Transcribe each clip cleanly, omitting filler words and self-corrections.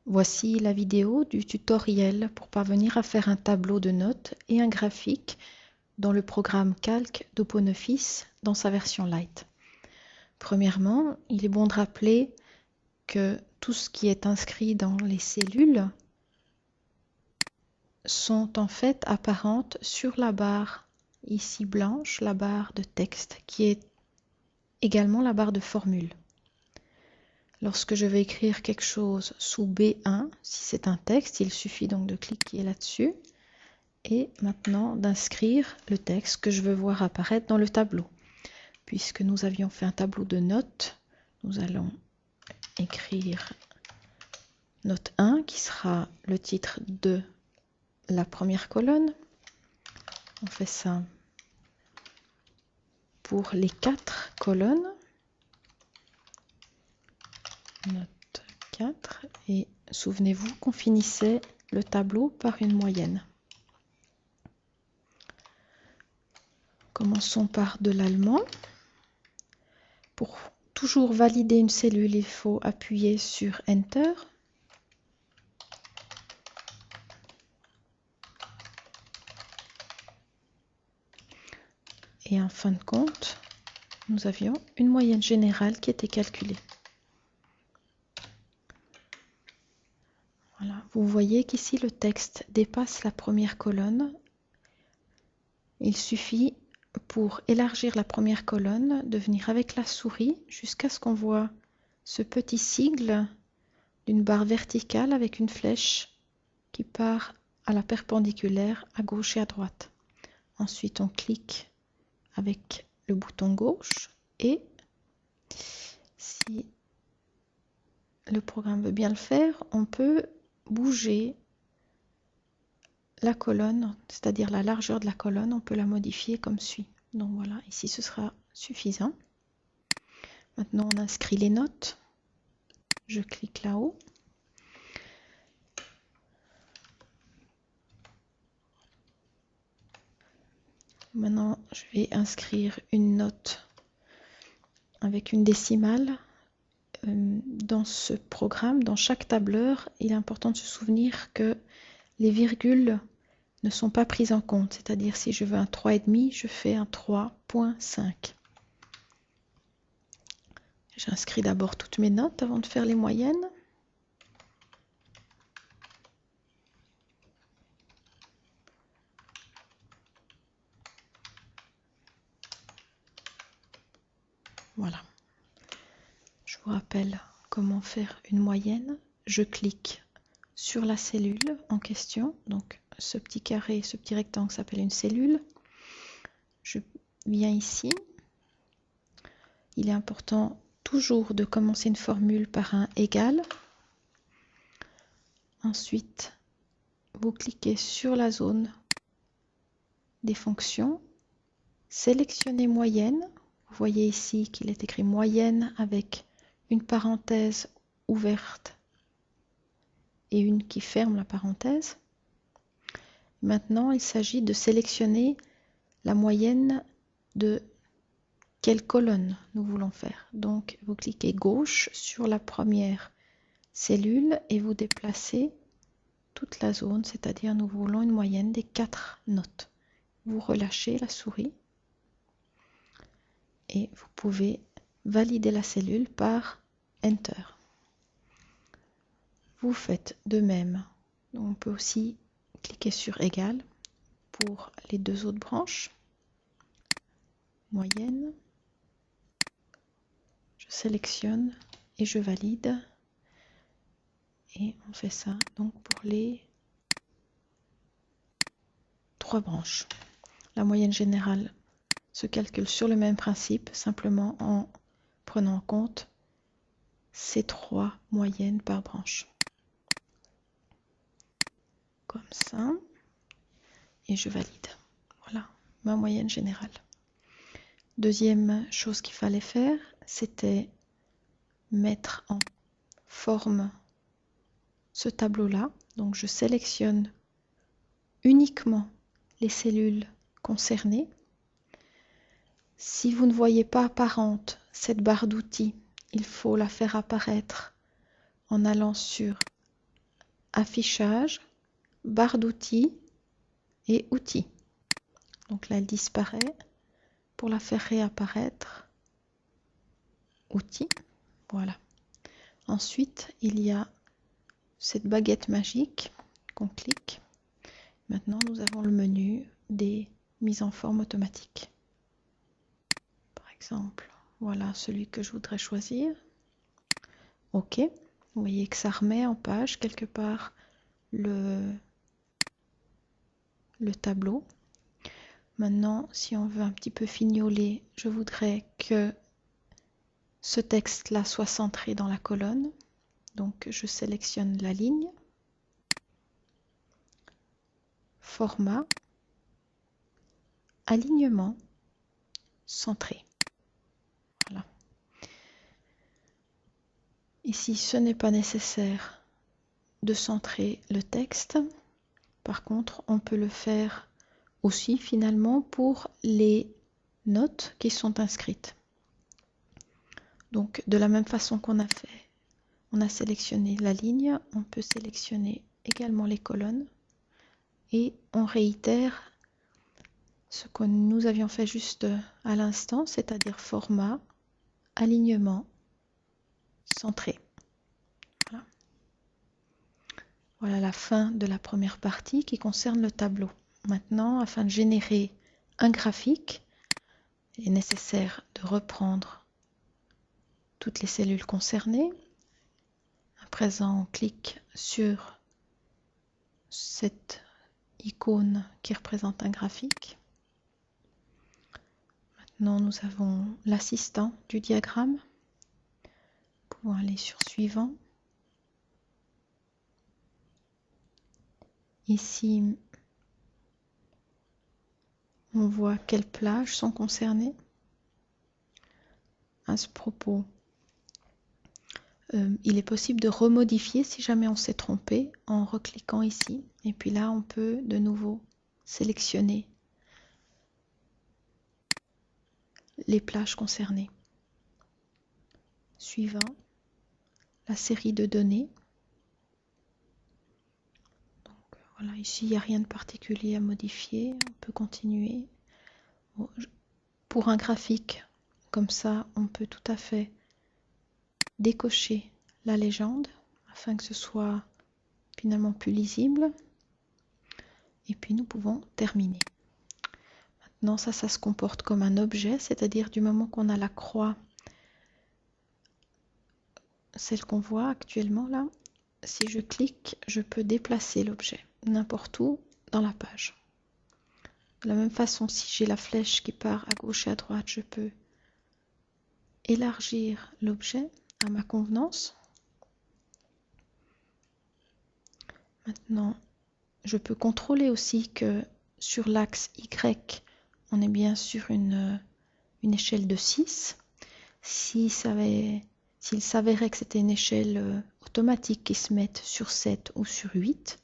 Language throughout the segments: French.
Voici la vidéo du tutoriel pour parvenir à faire un tableau de notes et un graphique dans le programme Calc d'OpenOffice dans sa version Lite. Premièrement, il est bon de rappeler que tout ce qui est inscrit dans les cellules sont en fait apparentes sur la barre ici blanche, la barre de texte qui est également la barre de formule. Lorsque je vais écrire quelque chose sous B1, si c'est un texte, il suffit donc de cliquer là-dessus et maintenant d'inscrire le texte que je veux voir apparaître dans le tableau. Puisque nous avions fait un tableau de notes, nous allons écrire note 1 qui sera le titre de la première colonne. On fait ça pour les 4 colonnes. Note 4 et souvenez-vous qu'on finissait le tableau par une moyenne. Commençons par de l'allemand. Pour toujours valider une cellule, il faut appuyer sur Enter. Et en fin de compte, nous avions une moyenne générale qui était calculée. Voilà. Vous voyez qu'ici le texte dépasse la première colonne. Il suffit pour élargir la première colonne de venir avec la souris jusqu'à ce qu'on voit ce petit sigle d'une barre verticale avec une flèche qui part à la perpendiculaire à gauche et à droite. Ensuite on clique avec le bouton gauche et si le programme veut bien le faire, on peut bouger la colonne, c'est-à-dire la largeur de la colonne, on peut la modifier comme suit. Donc voilà, ici ce sera suffisant. Maintenant on inscrit les notes. Je clique là-haut. Maintenant je vais inscrire une note avec une décimale. Dans ce programme, dans chaque tableur, il est important de se souvenir que les virgules ne sont pas prises en compte. C'est-à-dire si je veux un 3,5, je fais un 3,5. J'inscris d'abord toutes mes notes avant de faire les moyennes. Voilà. Je vous rappelle comment faire une moyenne. Je clique sur la cellule en question. Donc ce petit carré, ce petit rectangle s'appelle une cellule. Je viens ici. Il est important toujours de commencer une formule par un égal. Ensuite, vous cliquez sur la zone des fonctions. Sélectionnez moyenne. Vous voyez ici qu'il est écrit moyenne avec une parenthèse ouverte et une qui ferme la parenthèse. Maintenant, il s'agit de sélectionner la moyenne de quelle colonne nous voulons faire. Donc, vous cliquez gauche sur la première cellule et vous déplacez toute la zone, c'est-à-dire nous voulons une moyenne des 4 notes. Vous relâchez la souris et vous pouvez valider la cellule par Enter. Vous faites de même. On peut aussi cliquer sur égal pour les 2 autres branches. Moyenne. Je sélectionne et je valide. Et on fait ça donc pour les 3 branches. La moyenne générale se calcule sur le même principe, simplement en prenant en compte ces 3 moyennes par branche. Comme ça. Et je valide. Voilà, ma moyenne générale. Deuxième chose qu'il fallait faire, c'était mettre en forme ce tableau-là. Donc je sélectionne uniquement les cellules concernées. Si vous ne voyez pas apparente cette barre d'outils, il faut la faire apparaître en allant sur affichage, barre d'outils et outils. Donc là, elle disparaît. Pour la faire réapparaître, outils, voilà. Ensuite, il y a cette baguette magique qu'on clique. Maintenant, nous avons le menu des mises en forme automatiques. Par exemple, voilà celui que je voudrais choisir. OK. Vous voyez que ça remet en page quelque part le tableau. Maintenant, si on veut un petit peu fignoler, je voudrais que ce texte-là soit centré dans la colonne. Donc, je sélectionne la ligne. Format, alignement, centré. Voilà. Ici, ce n'est pas nécessaire de centrer le texte. Par contre, on peut le faire aussi finalement pour les notes qui sont inscrites. Donc, de la même façon qu'on a fait, on a sélectionné la ligne, on peut sélectionner également les colonnes et on réitère ce que nous avions fait juste à l'instant, c'est-à-dire format, alignement, centré. Voilà. Voilà la fin de la première partie qui concerne le tableau. Maintenant, afin de générer un graphique, il est nécessaire de reprendre toutes les cellules concernées. À présent, on clique sur cette icône qui représente un graphique. Maintenant, nous avons l'assistant du diagramme. Nous pouvons aller sur suivant. Ici, on voit quelles plages sont concernées. À ce propos, il est possible de remodifier si jamais on s'est trompé en recliquant ici. Et puis là, on peut de nouveau sélectionner les plages concernées. Suivant, la série de données. Donc, voilà, ici, il n'y a rien de particulier à modifier. On peut continuer. Bon, pour un graphique comme ça, on peut tout à fait décocher la légende afin que ce soit finalement plus lisible. Et puis nous pouvons terminer. Maintenant, ça se comporte comme un objet, c'est-à-dire du moment qu'on a la croix, celle qu'on voit actuellement là, si je clique, je peux déplacer l'objet n'importe où dans la page. De la même façon, si j'ai la flèche qui part à gauche et à droite, je peux élargir l'objet à ma convenance. Maintenant, je peux contrôler aussi que sur l'axe Y, on est bien sur une échelle de 6. S'il s'avérait que c'était une échelle automatique qui se mette sur 7 ou sur 8,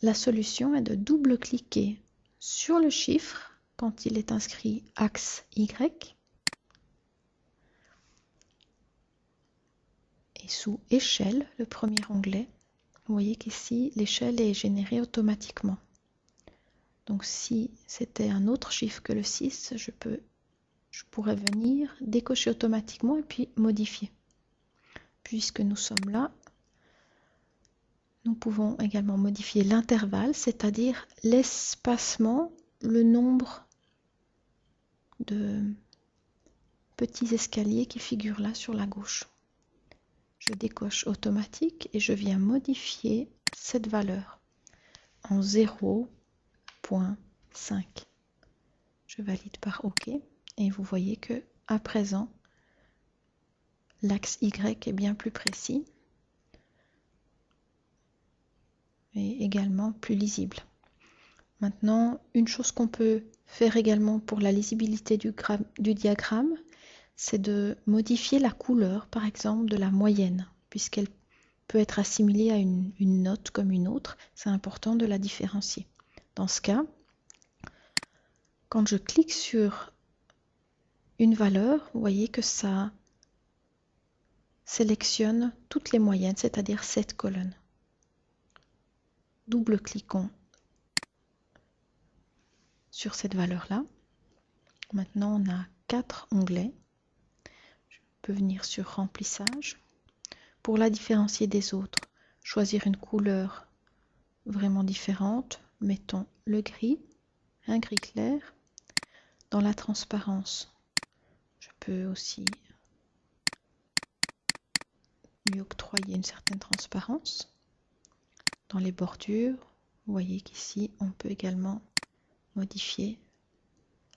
la solution est de double-cliquer sur le chiffre quand il est inscrit axe Y et sous échelle, le premier onglet, vous voyez qu'ici l'échelle est générée automatiquement. Donc si c'était un autre chiffre que le 6, je pourrais venir décocher automatiquement et puis modifier. Puisque nous sommes là, nous pouvons également modifier l'intervalle, c'est-à-dire l'espacement, le nombre de petits escaliers qui figurent là sur la gauche. Je décoche automatique et je viens modifier cette valeur en 0.5. Je valide par OK et vous voyez que à présent, l'axe Y est bien plus précis et également plus lisible. Maintenant, une chose qu'on peut faire également pour la lisibilité du diagramme, c'est de modifier la couleur, par exemple, de la moyenne, puisqu'elle peut être assimilée à une note comme une autre. C'est important de la différencier. Dans ce cas, quand je clique sur une valeur, vous voyez que ça sélectionne toutes les moyennes, c'est-à-dire 7 colonnes. double-cliquons sur cette valeur-là. Maintenant, on a 4 onglets. Je peux venir sur remplissage. Pour la différencier des autres, choisir une couleur vraiment différente. Mettons le gris, un gris clair. Dans la transparence, je peux aussi lui octroyer une certaine transparence. Dans les bordures, vous voyez qu'ici, on peut également modifier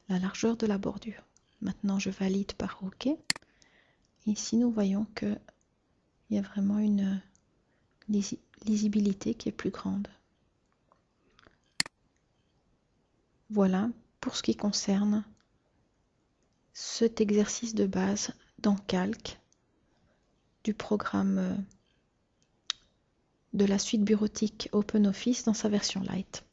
la largeur de la bordure. Maintenant, je valide par OK. Ici, nous voyons qu'il y a vraiment une lisibilité qui est plus grande. Voilà pour ce qui concerne cet exercice de base dans Calc du programme de la suite bureautique OpenOffice dans sa version Lite.